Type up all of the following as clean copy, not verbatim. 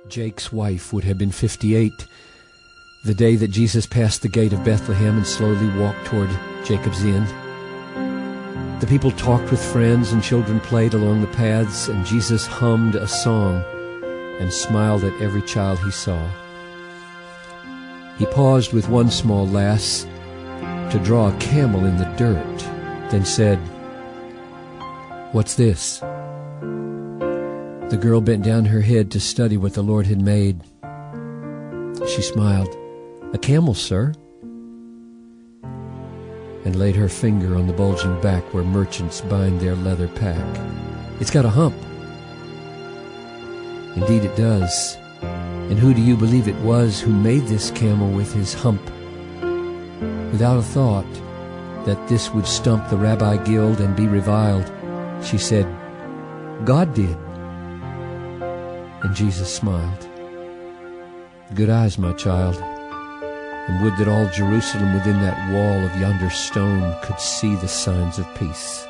Jake's wife would have been 58 the day that Jesus passed the gate of Bethlehem and slowly walked toward Jacob's Inn. The people talked with friends and children played along the paths, and Jesus hummed a song and smiled at every child he saw. He paused with one small lass to draw a camel in the dirt, then said, "What's this?" The girl bent down her head to study what the Lord had made. She smiled. "A camel, sir," and laid her finger on the bulging back where merchants bind their leather pack. "It's got a hump." "Indeed it does. And who do you believe it was who made this camel with his hump?" Without a thought that this would stump the Rabbi Guild and be reviled, she said, "God did." And Jesus smiled. "Good eyes, my child, and would that all Jerusalem within that wall of yonder stone could see the signs of peace."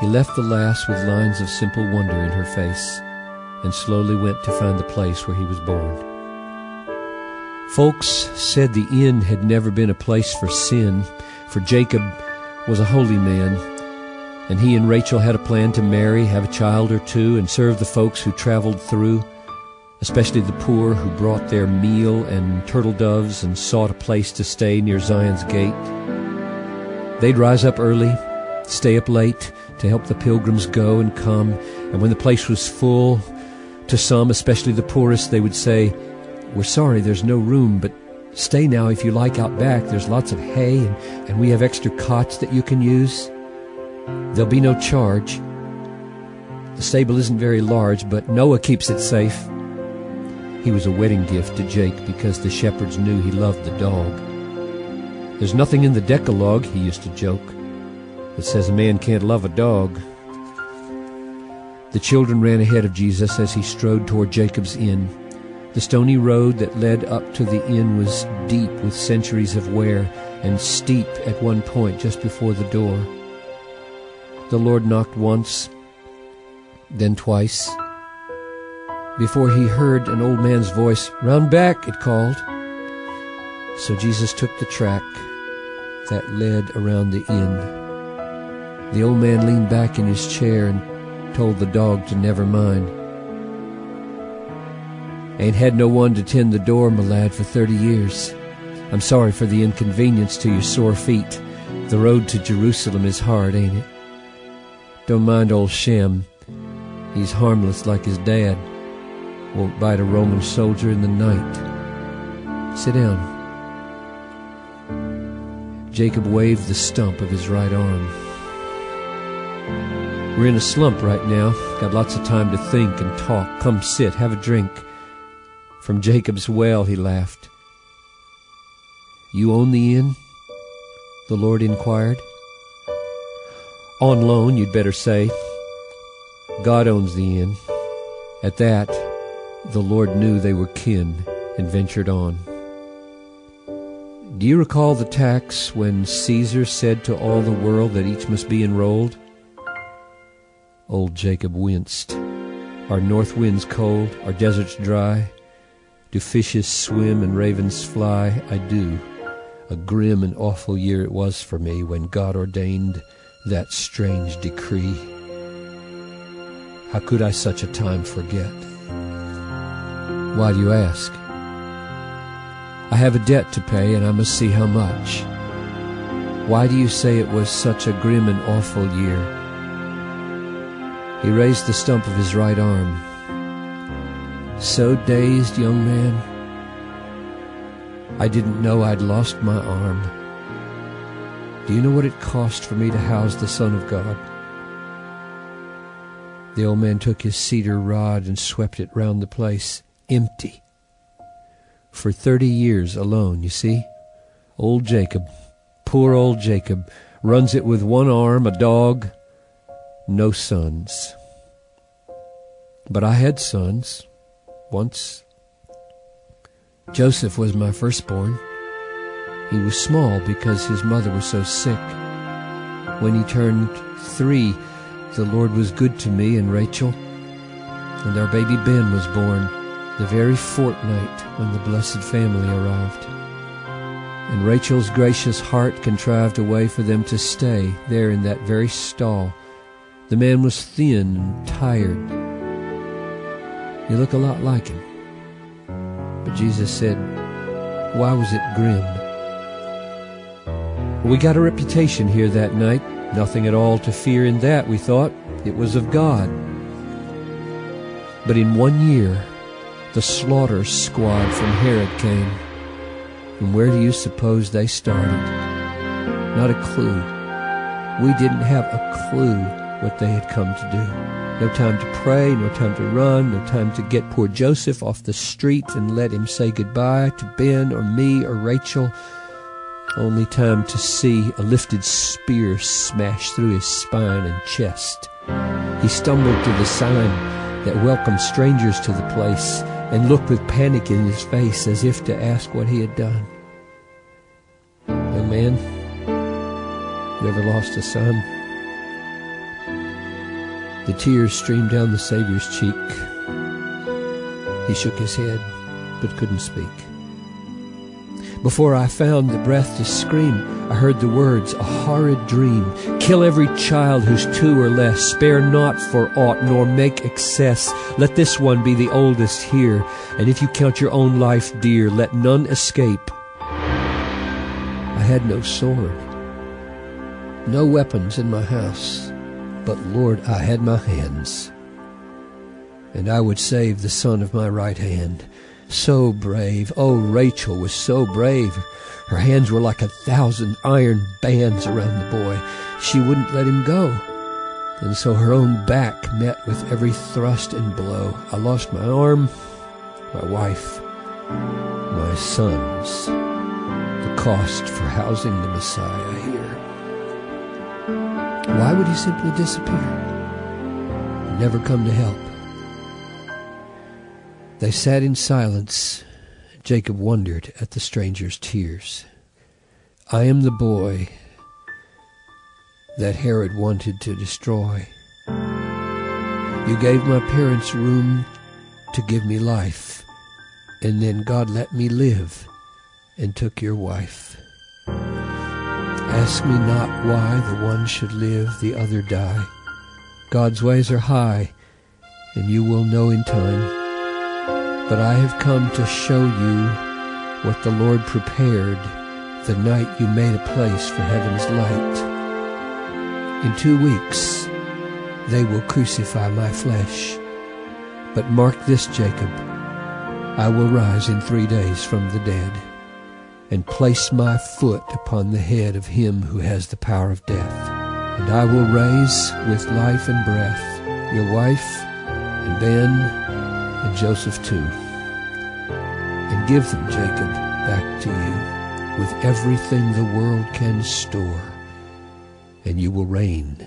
He left the lass with lines of simple wonder in her face and slowly went to find the place where he was born. Folks said the inn had never been a place for sin, for Jacob was a holy man, and he and Rachel had a plan to marry, have a child or two, and serve the folks who traveled through, especially the poor who brought their meal and turtle doves and sought a place to stay near Zion's gate. They'd rise up early, stay up late to help the pilgrims go and come, and when the place was full, to some, especially the poorest, they would say, "We're sorry there's no room, but stay now if you like out back. There's lots of hay, and we have extra cots that you can use. There'll be no charge. The stable isn't very large, but Noah keeps it safe." He was a wedding gift to Jake because the shepherds knew he loved the dog. "There's nothing in the Decalogue," he used to joke, "that says a man can't love a dog." The children ran ahead of Jesus as he strode toward Jacob's Inn. The stony road that led up to the inn was deep with centuries of wear and steep at one point just before the door. The Lord knocked once, then twice. Before he heard an old man's voice, "Round back," it called. So Jesus took the track that led around the inn. The old man leaned back in his chair and told the dog to never mind. "Ain't had no one to tend the door, my lad, for 30 years. I'm sorry for the inconvenience to your sore feet. The road to Jerusalem is hard, ain't it? Don't mind old Shem. He's harmless like his dad. Won't bite a Roman soldier in the night. Sit down." Jacob waved the stump of his right arm. "We're in a slump right now. Got lots of time to think and talk. Come sit, have a drink." From Jacob's well, he laughed. "You own the inn?" the Lord inquired. "On loan, you'd better say. God owns the inn." At that, the Lord knew they were kin and ventured on. "Do you recall the tax when Caesar said to all the world that each must be enrolled?" Old Jacob winced. "Are north winds cold? Are deserts dry? Do fishes swim and ravens fly? I do. A grim and awful year it was for me when God ordained that strange decree. How could I such a time forget?" "Why do you ask?" "I have a debt to pay, and I must see how much." "Why do you say it was such a grim and awful year?" He raised the stump of his right arm. "So dazed, young man, I didn't know I'd lost my arm. Do you know what it cost for me to house the Son of God?" The old man took his cedar rod and swept it round the place. Empty. For 30 years alone, you see? Old Jacob, poor old Jacob, runs it with one arm, a dog, no sons. But I had sons, once. Joseph was my firstborn. He was small because his mother was so sick. When he turned 3, the Lord was good to me and Rachel. And our baby Ben was born the very fortnight when the blessed family arrived. And Rachel's gracious heart contrived a way for them to stay there in that very stall. The man was thin and tired. You look a lot like him. But Jesus said, why was it grim? Well, we got a reputation here that night. Nothing at all to fear in that, we thought. It was of God. But in 1 year, the slaughter squad from Herod came. And where do you suppose they started? Not a clue. We didn't have a clue what they had come to do. No time to pray, no time to run, no time to get poor Joseph off the street and let him say goodbye to Ben or me or Rachel. Only time to see a lifted spear smash through his spine and chest. He stumbled to the sign that welcomed strangers to the place and looked with panic in his face as if to ask what he had done. Young man, you ever lost a son? The tears streamed down the Savior's cheek. He shook his head, but couldn't speak. Before I found the breath to scream, I heard the words, a horrid dream. Kill every child who's 2 or less. Spare not for aught, nor make excess. Let this one be the oldest here. And if you count your own life dear, let none escape. I had no sword, no weapons in my house. But Lord, I had my hands. And I would save the son of my right hand. So brave. Oh, Rachel was so brave. Her hands were like 1,000 iron bands around the boy. She wouldn't let him go. And so her own back met with every thrust and blow. I lost my arm, my wife, my sons. The cost for housing the Messiah here. Why would he simply disappear? Never come to help. They sat in silence. Jacob wondered at the stranger's tears. I am the boy that Herod wanted to destroy. You gave my parents room to give me life, and then God let me live and took your wife. Ask me not why the one should live, the other die. God's ways are high, and you will know in time. But I have come to show you what the Lord prepared the night you made a place for heaven's light. In 2 weeks they will crucify my flesh. But mark this, Jacob, I will rise in 3 days from the dead, and place my foot upon the head of him who has the power of death. And I will raise with life and breath your wife and Ben and Joseph too, and give them, Jacob, back to you with everything the world can store, and you will reign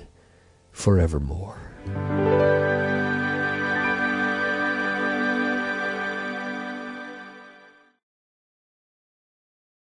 forevermore.